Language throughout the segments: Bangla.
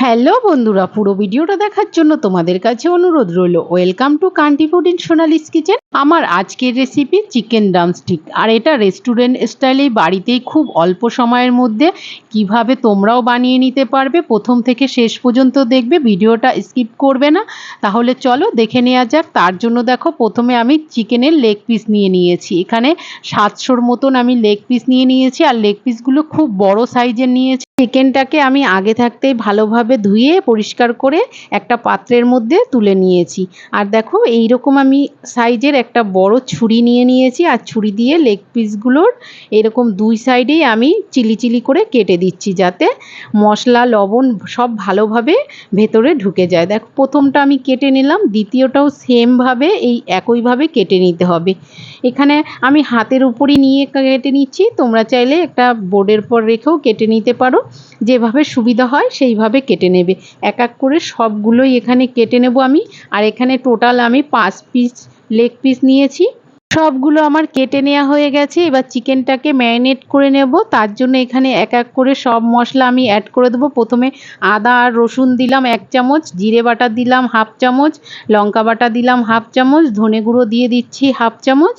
হ্যালো বন্ধুরা, পুরো ভিডিওটা দেখার জন্য তোমাদের কাছে অনুরোধ রইল। Welcome to country food in Sonali's kitchen. আমার আজকের রেসিপি চিকেন ড্রামস্টিক, আর এটা রেস্টুরেন্ট স্টাইলেই বাড়িতেই খুব অল্প সময়ের মধ্যে কিভাবে তোমরাও বানিয়ে নিতে পারবে। প্রথম থেকে শেষ পর্যন্ত দেখবে, ভিডিওটা স্কিপ করবে না। তাহলে চলো দেখে নেওয়া যাক। তার জন্য দেখো, প্রথমে আমি চিকেনের লেগ পিস নিয়ে নিয়েছি। এখানে 700-র মতন আমি লেগ পিস নিয়ে নিয়েছি, আর লেগ পিসগুলো খুব বড় সাইজের নিয়েছি। চিকেনটাকে আমি আগে থাকতেই ভালোভাবে ধুয়ে পরিষ্কার করে একটা পাত্রের মধ্যে তুলে নিয়েছি। আর দেখো, এইরকম আমি সাইজের একটা বড় ছুরি নিয়ে নিয়েছি, আর ছুরি দিয়ে লেগ পিসগুলোর এরকম দুই সাইডেই আমি চিলি চিলি করে কেটে দিচ্ছি, যাতে মশলা লবণ সব ভালোভাবে ভেতরে ঢুকে যায়। দেখো, প্রথমটা আমি কেটে নিলাম, দ্বিতীয়টাও সেমভাবে এই একইভাবে কেটে নিতে হবে। এখানে আমি হাতের উপরই নিয়ে কেটে নিচ্ছি, তোমরা চাইলে একটা বোর্ডের পর রেখেও কেটে নিতে পারো। যেভাবে সুবিধা হয় সেইভাবে কেটে নেবে। এক এক করে সবগুলোই এখানে কেটে নেব আমি। আর এখানে টোটাল আমি 5 পিস লেগ পিস নিয়েছি। সবগুলো আমার কেটে নেওয়া হয়ে গেছে। এবার চিকেনটাকে ম্যারিনেট করে নেব। তার জন্য এখানে এক এক করে সব মশলা আমি অ্যাড করে দেবো। প্রথমে আদা আর রসুন দিলাম 1 চামচ, জিরে বাটা দিলাম 1/2 চামচ, লঙ্কা বাটা দিলাম 1/2 চামচ, ধনে গুঁড়ো দিয়ে দিচ্ছি 1/2 চামচ,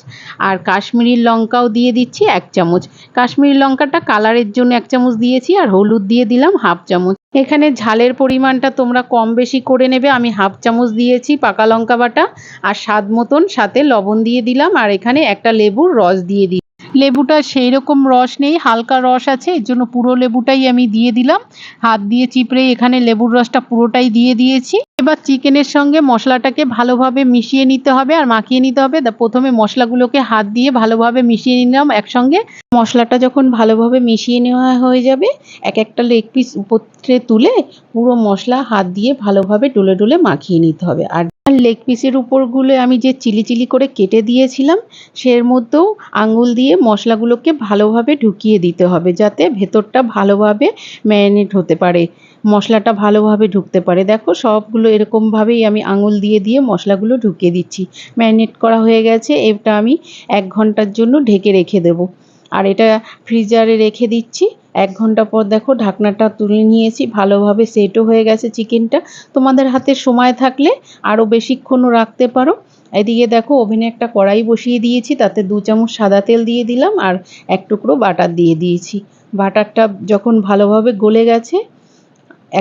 আর কাশ্মীরি লঙ্কাও দিয়ে দিচ্ছি 1 চামচ। কাশ্মীরি লঙ্কাটা কালারের জন্য 1 চামচ দিয়েছি, আর হলুদ দিয়ে দিলাম 1/2 চামচ। এখানে ঝালের পরিমাণটা তোমরা কম বেশি করে নেবে। আমি 1/2 চামচ দিয়েছি পাকা লঙ্কা বাটা, আর স্বাদ মতন সাথে লবণ দিয়ে দিলাম, আর এখানে একটা লেবুর রস দিয়ে দিই। লেবুটা সেই রকম রস নেই, হালকা রস আছে, এর জন্য পুরো লেবুটাই আমি দিয়ে দিলাম। হাত দিয়ে চিপড়ে এখানে লেবুর রসটা পুরোটাই দিয়ে দিয়েছি। এবার চিকেনের সঙ্গে মশলাটাকে ভালোভাবে মিশিয়ে নিতে হবে আর মাখিয়ে নিতে হবে। প্রথমে মশলাগুলোকে হাত দিয়ে ভালোভাবে মিশিয়ে নিলাম একসঙ্গে। মশলাটা যখন ভালোভাবে মিশিয়ে নেওয়া হয়ে যাবে, এক একটা লেগ পিস উপরে তুলে পুরো মশলা হাত দিয়ে ভালোভাবে ডলে ডলে মাখিয়ে নিতে হবে। আর লেগ পিসের উপরগুলো আমি যে চিলি চিলি করে কেটে দিয়েছিলাম, সের মধ্যেও আঙুল দিয়ে মশলাগুলোকে ভালোভাবে ঢুকিয়ে দিতে হবে, যাতে ভেতরটা ভালোভাবে ম্যারিনেট হতে পারে, মশলাটা ভালোভাবে ঢুকতে পারে। দেখো, সবগুলো এরকমভাবেই আমি আঙুল দিয়ে দিয়ে মশলাগুলো ঢুকিয়ে দিচ্ছি। ম্যারিনেট করা হয়ে গেছে। এটা আমি 1 ঘন্টার জন্য ঢেকে রেখে দেবো, আর এটা ফ্রিজারে রেখে দিচ্ছি। 1 ঘন্টা পর দেখো, ঢাকনাটা তুলে নিয়েছি, ভালোভাবে সেটও হয়ে গেছে চিকেনটা। তোমাদের হাতে সময় থাকলে আরও বেশিক্ষণও রাখতে পারো। এদিকে দেখো, ওভেনে একটা কড়াই বসিয়ে দিয়েছি, তাতে 2 চামচ সাদা তেল দিয়ে দিলাম, আর 1 টুকরো বাটার দিয়ে দিয়েছি। বাটারটা যখন ভালোভাবে গলে গেছে,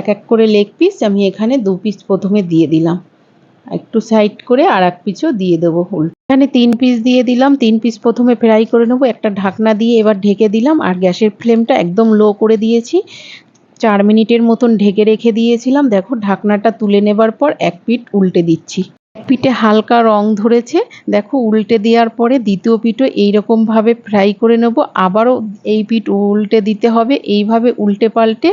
এক এক করে লেগ পিস আমি এখানে 2 পিস প্রথমে দিয়ে দিলাম, একটু সাইড করে আর 1 পিসও দিয়ে দেবো। এখানে 3 পিস দিয়ে দিলাম। 3 পিস প্রথমে ফ্রাই করে নেবো, একটা ঢাকনা দিয়ে এবার ঢেকে দিলাম, আর গ্যাসের ফ্লেমটা একদম লো করে দিয়েছি। 4 মিনিটের মতন ঢেকে রেখে দিয়েছিলাম। দেখো, ঢাকনাটা তুলে নেবার পর 1 পিঠ উল্টে দিচ্ছি। এক পিঠে হালকা রং ধরেছে, দেখো উল্টে দেওয়ার পরে দ্বিতীয় পিঠও এইরকমভাবে ফ্রাই করে নেব। আবারও এই পিঠ উল্টে দিতে হবে। এইভাবে উল্টে পাল্টে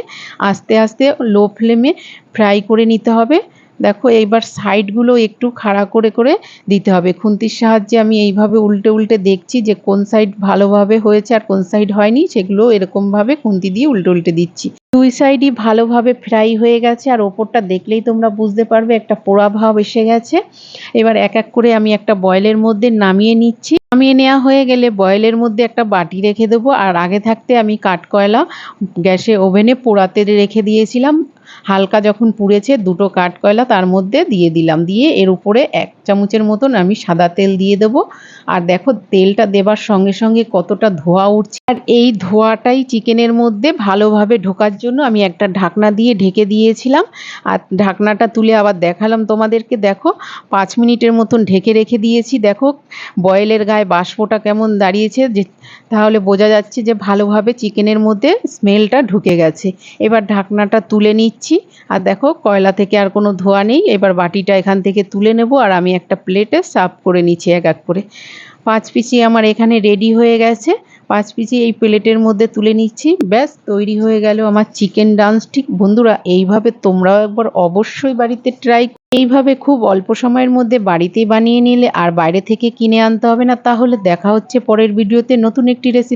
আস্তে আস্তে লো ফ্লেমে ফ্রাই করে নিতে হবে। দেখো, এইবার সাইডগুলো একটু খাড়া করে করে দিতে হবে। খুন্তির সাহায্যে আমি এইভাবে উল্টে উল্টে দেখছি যে কোন সাইড ভালোভাবে হয়েছে আর কোন সাইড হয়নি, সেগুলো এরকমভাবে খুন্তি দিয়ে উল্টে উল্টে দিচ্ছি। 2 সাইডই ভালোভাবে ফ্রাই হয়ে গেছে, আর ওপরটা দেখলেই তোমরা বুঝতে পারবে একটা পোড়া ভাব এসে গেছে। এবার এক এক করে আমি একটা বয়েলের মধ্যে নামিয়ে নিচ্ছি। নামিয়ে নেওয়া হয়ে গেলে বয়েলের মধ্যে একটা বাটি রেখে দেবো। আর আগে থাকতে আমি কাঠকয়লা গ্যাসে ওভেনে পোড়াতে রেখে দিয়েছিলাম। হালকা যখন পুড়েছে, 2টো কাঠকয়লা তার মধ্যে দিয়ে দিলাম। দিয়ে এর উপরে 1 চামচের মতন আমি সাদা তেল দিয়ে দেবো। আর দেখো, তেলটা দেবার সঙ্গে সঙ্গে কতটা ধোঁয়া উঠছে, আর এই ধোঁয়াটাই চিকেনের মধ্যে ভালোভাবে ঢোকার জন্য আমি একটা ঢাকনা দিয়ে ঢেকে দিয়েছিলাম। আর ঢাকনাটা তুলে আবার দেখালাম তোমাদেরকে। দেখো, 5 মিনিটের মতন ঢেকে রেখে দিয়েছি। দেখো, বয়েলের গায়ে বাষ্পটা কেমন দাঁড়িয়েছে, যে তাহলে বোঝা যাচ্ছে যে ভালোভাবে চিকেনের মধ্যে স্মেলটা ঢুকে গেছে। এবার ঢাকনাটা তুলে নিচ্ছি, আর দেখো কয়লা থেকে আর কোনো ধোঁয়া নেই। এবার বাটিটা এখান থেকে তুলে নেব, আর আমি একটা প্লেটে সার্ভ করে নিচ্ছি এক এক করে। 5 পিসই আমার এখানে রেডি হয়ে গেছে। 5 পিসই এই প্লেটের মধ্যে তুলে নিচ্ছি। ব্যাস, তৈরি হয়ে গেল আমার চিকেন ড্রামস্টিক। বন্ধুরা, এইভাবে তোমরাও একবার অবশ্যই বাড়িতে ট্রাই। এইভাবে খুব অল্প সময়ের মধ্যে বাড়িতেই বানিয়ে নিলে আর বাইরে থেকে কিনে আনতে হবে না। তাহলে দেখা হচ্ছে পরের ভিডিওতে নতুন একটি রেসিপি।